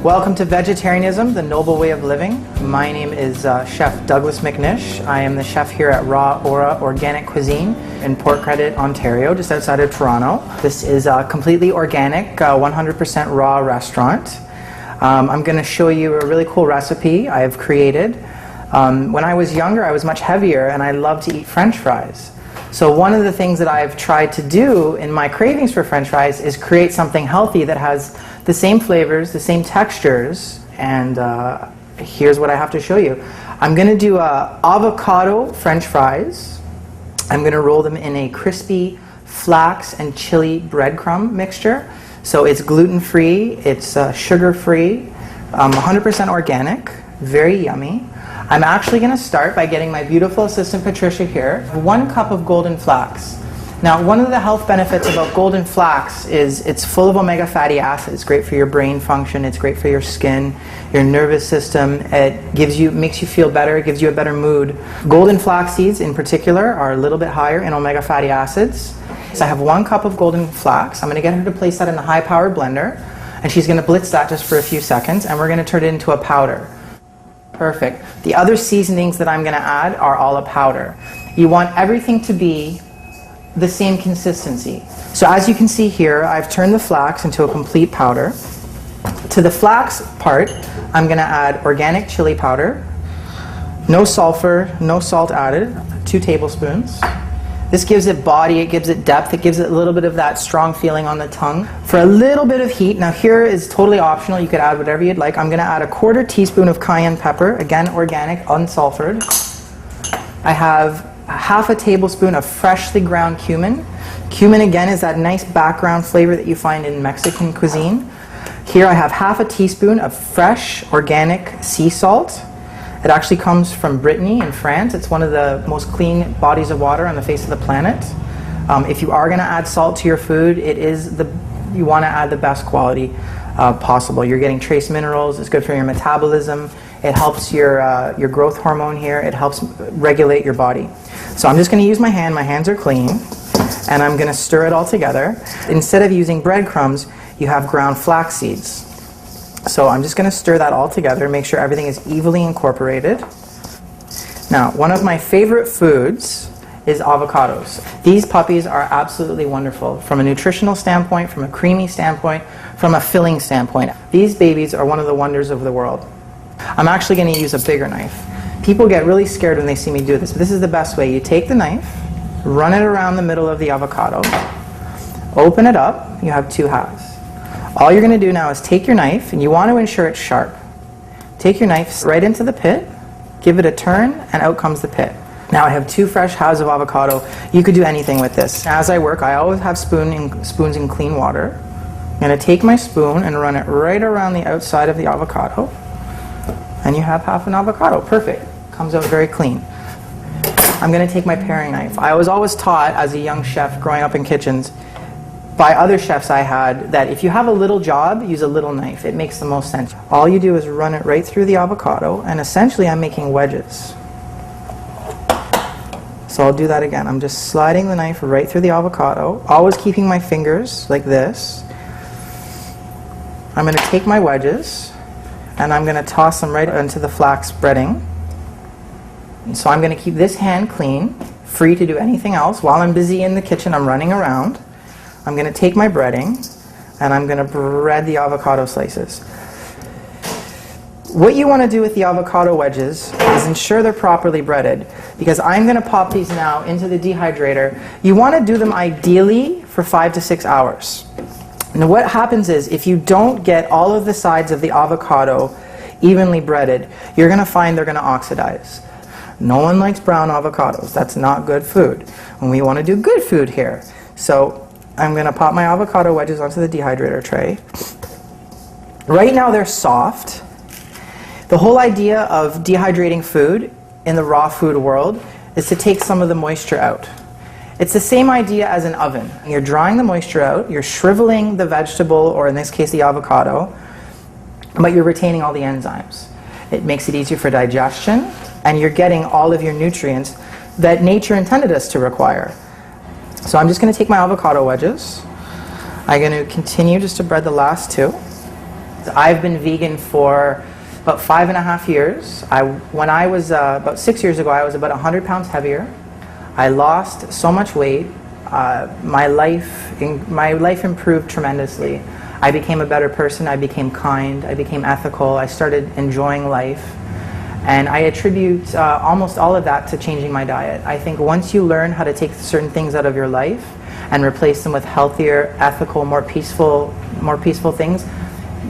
Welcome to Vegetarianism, the Noble Way of Living. My name is Chef Douglas McNish. I am the chef here at Raw Aura Organic Cuisine in Port Credit, Ontario, just outside of Toronto. This is a completely organic, 100% raw restaurant. I'm going to show you a really cool recipe I have created. When I was younger, I was much heavier and I loved to eat French fries. So one of the things that I've tried to do in my cravings for French fries is create something healthy that has the same flavors, the same textures, and here's what I have to show you. I'm going to do avocado French fries. I'm going to roll them in a crispy flax and chili breadcrumb mixture. So it's gluten-free, it's sugar-free, 100% organic, very yummy. I'm actually going to start by getting my beautiful assistant Patricia here 1 cup of golden flax. Now, one of the health benefits about golden flax is it's full of omega fatty acids. Great for your brain function, it's great for your skin, your nervous system. It makes you feel better, it gives you a better mood. Golden flax seeds in particular are a little bit higher in omega fatty acids. So I have 1 cup of golden flax. I'm going to get her to place that in the high-powered blender, and she's going to blitz that just for a few seconds, and we're going to turn it into a powder. Perfect. The other seasonings that I'm going to add are all a powder. You want everything to be the same consistency. So as you can see here, I've turned the flax into a complete powder. To the flax part, I'm going to add organic chili powder, no sulfur, no salt added, 2 tablespoons. This gives it body, it gives it depth, it gives it a little bit of that strong feeling on the tongue. For a little bit of heat, now here is totally optional, you could add whatever you'd like. I'm going to add a 1/4 teaspoon of cayenne pepper, again organic, unsulfured. I have 1/2 tablespoon of freshly ground cumin. Cumin again is that nice background flavor that you find in Mexican cuisine. Here I have 1/2 teaspoon of fresh organic sea salt. It actually comes from Brittany in France. It's one of the most clean bodies of water on the face of the planet. If you are going to add salt to your food, you want to add the best quality possible. You're getting trace minerals. It's good for your metabolism. It helps your growth hormone here. It helps regulate your body. So I'm just going to use my hand. My hands are clean. And I'm going to stir it all together. Instead of using breadcrumbs, you have ground flax seeds. So I'm just going to stir that all together, make sure everything is evenly incorporated. Now, one of my favorite foods is avocados. These puppies are absolutely wonderful from a nutritional standpoint, from a creamy standpoint, from a filling standpoint. These babies are one of the wonders of the world. I'm actually going to use a bigger knife. People get really scared when they see me do this, but this is the best way. You take the knife, run it around the middle of the avocado, open it up, you have 2 halves. All you're going to do now is take your knife, and you want to ensure it's sharp. Take your knife right into the pit, give it a turn, and out comes the pit. Now I have 2 fresh halves of avocado. You could do anything with this. As I work, I always have spoons in clean water. I'm going to take my spoon and run it right around the outside of the avocado, and you have 1/2 an avocado. Perfect. Comes out very clean. I'm going to take my paring knife. I was always taught as a young chef growing up in kitchens by other chefs I had that if you have a little job, use a little knife. It makes the most sense. All you do is run it right through the avocado, and essentially I'm making wedges. So I'll do that again. I'm just sliding the knife right through the avocado, always keeping my fingers like this. I'm going to take my wedges, and I'm going to toss them right into the flax breading. And so I'm going to keep this hand clean, free to do anything else. While I'm busy in the kitchen, I'm running around. I'm going to take my breading, and I'm going to bread the avocado slices. What you want to do with the avocado wedges is ensure they're properly breaded, because I'm going to pop these now into the dehydrator. You want to do them ideally for 5 to 6 hours. Now what happens is, if you don't get all of the sides of the avocado evenly breaded, you're going to find they're going to oxidize. No one likes brown avocados. That's not good food. And we want to do good food here. So I'm going to pop my avocado wedges onto the dehydrator tray. Right now they're soft. The whole idea of dehydrating food in the raw food world is to take some of the moisture out. It's the same idea as an oven. You're drying the moisture out, you're shriveling the vegetable, or in this case the avocado, but you're retaining all the enzymes. It makes it easier for digestion, and you're getting all of your nutrients that nature intended us to require. So I'm just going to take my avocado wedges. I'm going to continue just to bread the last 2. I've been vegan for about 5.5 years. When I was about 6 years ago, I was about 100 pounds heavier. I lost so much weight. My life improved tremendously. I became a better person. I became kind. I became ethical. I started enjoying life. And I attribute almost all of that to changing my diet. I think once you learn how to take certain things out of your life and replace them with healthier, ethical, more peaceful things,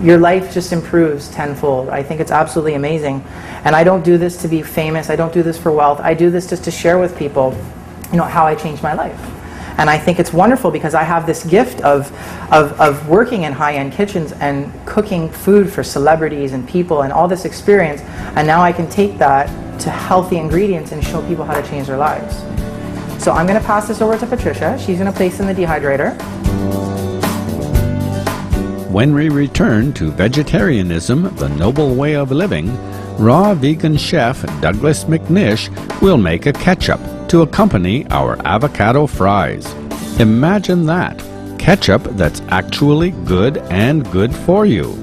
your life just improves tenfold. I think it's absolutely amazing. And I don't do this to be famous. I don't do this for wealth. I do this just to share with people, how I changed my life. And I think it's wonderful because I have this gift of working in high-end kitchens and cooking food for celebrities and people and all this experience. And now I can take that to healthy ingredients and show people how to change their lives. So I'm going to pass this over to Patricia. She's going to place in the dehydrator. When we return to Vegetarianism, the Noble Way of Living, raw vegan chef Douglas McNish will make a ketchup to accompany our avocado fries. Imagine that, ketchup that's actually good and good for you.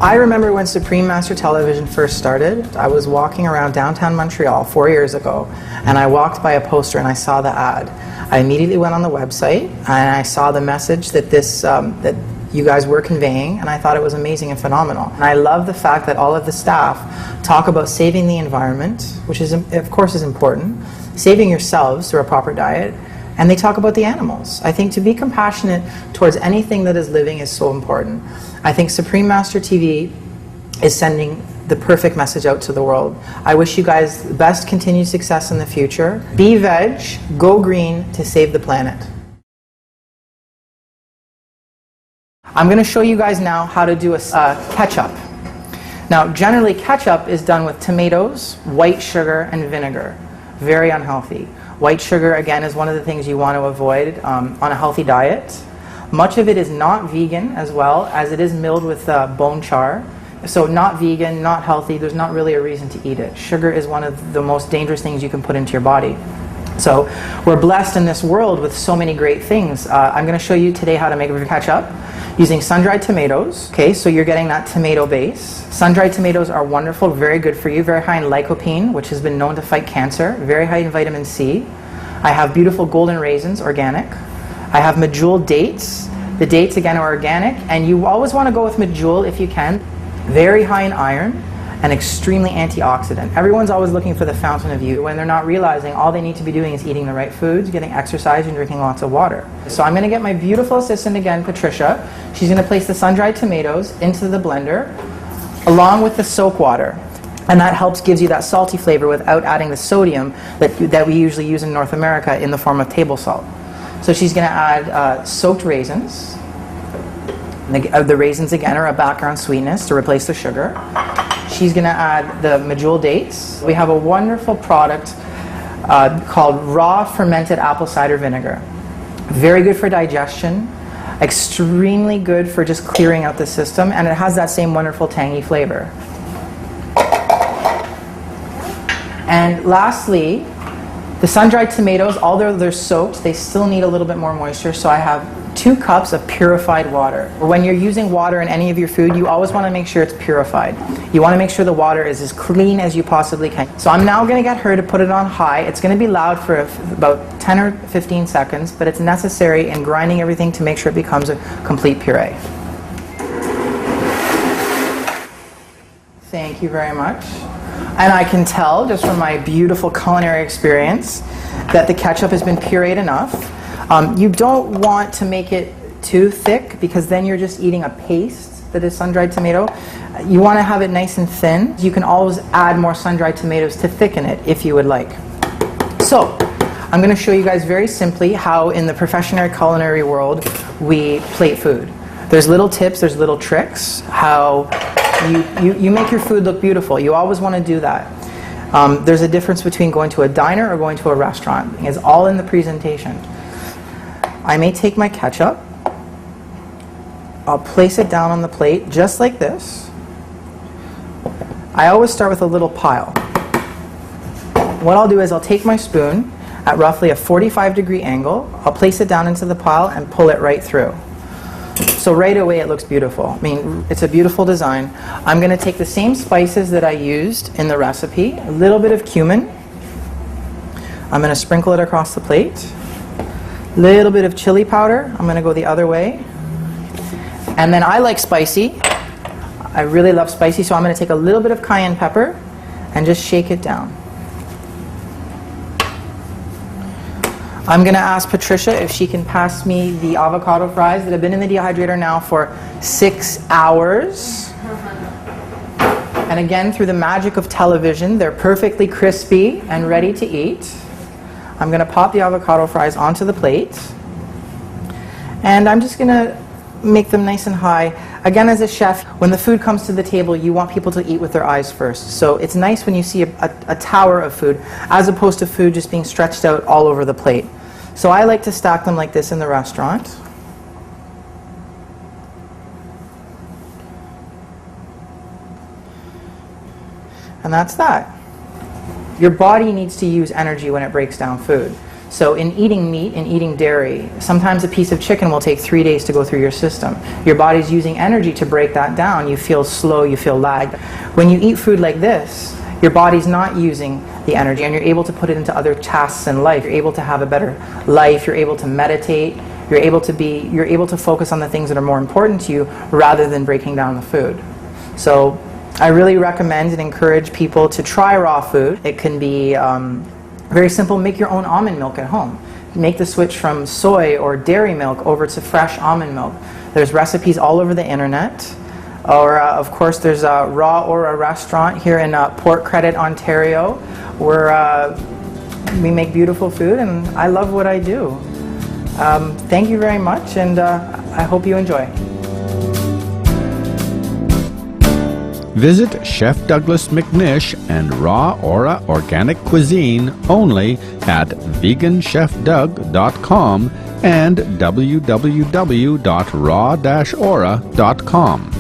I remember when Supreme Master Television first started. I was walking around downtown Montreal 4 years ago, and I walked by a poster and I saw the ad. I immediately went on the website and I saw the message that that you guys were conveying, and I thought it was amazing and phenomenal. And I love the fact that all of the staff talk about saving the environment, which is, of course, is important, saving yourselves through a proper diet, and they talk about the animals. I think to be compassionate towards anything that is living is so important. I think Supreme Master TV is sending the perfect message out to the world. I wish you guys the best continued success in the future. Be veg, go green to save the planet. I'm going to show you guys now how to do a ketchup. Now, generally ketchup is done with tomatoes, white sugar, and vinegar. Very unhealthy. White sugar, again, is one of the things you want to avoid on a healthy diet. Much of it is not vegan as well, as it is milled with bone char. So not vegan, not healthy, there's not really a reason to eat it. Sugar is one of the most dangerous things you can put into your body. So we're blessed in this world with so many great things. I'm going to show you today how to make ketchup using sun-dried tomatoes. Okay, so you're getting that tomato base. Sun-dried tomatoes are wonderful, very good for you, very high in lycopene, which has been known to fight cancer, very high in vitamin C. I have beautiful golden raisins, organic. I have medjool dates. The dates, again, are organic, and you always want to go with medjool if you can. Very high in iron and extremely antioxidant. Everyone's always looking for the fountain of youth when they're not realizing all they need to be doing is eating the right foods, getting exercise, and drinking lots of water. So I'm going to get my beautiful assistant again, Patricia. She's going to place the sun-dried tomatoes into the blender along with the soap water. And that gives you that salty flavor without adding the sodium that we usually use in North America in the form of table salt. So she's going to add soaked raisins. The raisins, again, are a background sweetness to replace the sugar. She's going to add the medjool dates. We have a wonderful product called raw fermented apple cider vinegar. Very good for digestion, extremely good for just clearing out the system, and it has that same wonderful tangy flavor. And lastly, the sun-dried tomatoes, although they're soaked, they still need a little bit more moisture, so I have 2 cups of purified water. When you're using water in any of your food, you always want to make sure it's purified. You want to make sure the water is as clean as you possibly can. So I'm now going to get her to put it on high. It's going to be loud for about 10 or 15 seconds, but it's necessary in grinding everything to make sure it becomes a complete puree. Thank you very much. And I can tell, just from my beautiful culinary experience, that the ketchup has been pureed enough. You don't want to make it too thick because then you're just eating a paste that is sun-dried tomato. You want to have it nice and thin. You can always add more sun-dried tomatoes to thicken it if you would like. So I'm going to show you guys very simply how in the professional culinary world we plate food. There's little tips, there's little tricks, how you make your food look beautiful. You always want to do that. There's a difference between going to a diner or going to a restaurant. It's all in the presentation. I may take my ketchup, I'll place it down on the plate just like this. I always start with a little pile. What I'll do is I'll take my spoon at roughly a 45-degree angle, I'll place it down into the pile and pull it right through. So right away it looks beautiful. I mean, it's a beautiful design. I'm going to take the same spices that I used in the recipe, a little bit of cumin. I'm going to sprinkle it across the plate. A little bit of chili powder. I'm going to go the other way. And then I like spicy. I really love spicy, so I'm going to take a little bit of cayenne pepper and just shake it down. I'm going to ask Patricia if she can pass me the avocado fries that have been in the dehydrator now for 6 hours. And again, through the magic of television, they're perfectly crispy and ready to eat. I'm going to pop the avocado fries onto the plate. And I'm just going to make them nice and high. Again, as a chef, when the food comes to the table, you want people to eat with their eyes first. So it's nice when you see a tower of food, as opposed to food just being stretched out all over the plate. So I like to stack them like this in the restaurant. And that's that. Your body needs to use energy when it breaks down food. So in eating meat and eating dairy, sometimes a piece of chicken will take 3 days to go through your system. Your body's using energy to break that down. You feel slow, you feel lagged. When you eat food like this, your body's not using the energy and you're able to put it into other tasks in life. You're able to have a better life, you're able to meditate, you're able to focus on the things that are more important to you rather than breaking down the food. So I really recommend and encourage people to try raw food. It can be very simple. Make your own almond milk at home. Make the switch from soy or dairy milk over to fresh almond milk. There's recipes all over the internet. Or of course there's a Raw Aura restaurant here in Port Credit, Ontario, where we make beautiful food and I love what I do. Thank you very much, and I hope you enjoy. Visit Chef Douglas McNish and Raw Aura Organic Cuisine only at veganchefdoug.com and www.raw-aura.com.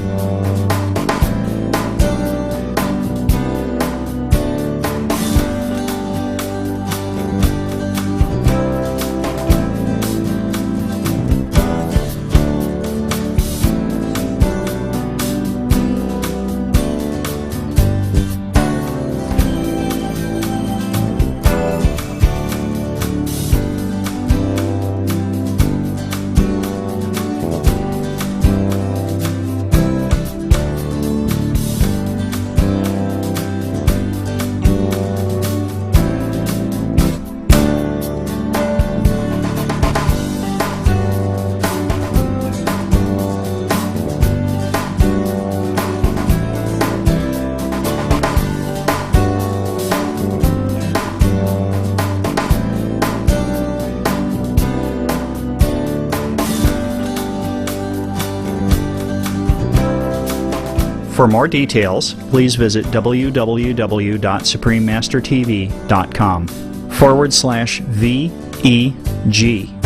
For more details, please visit www.suprememastertv.com /VEG.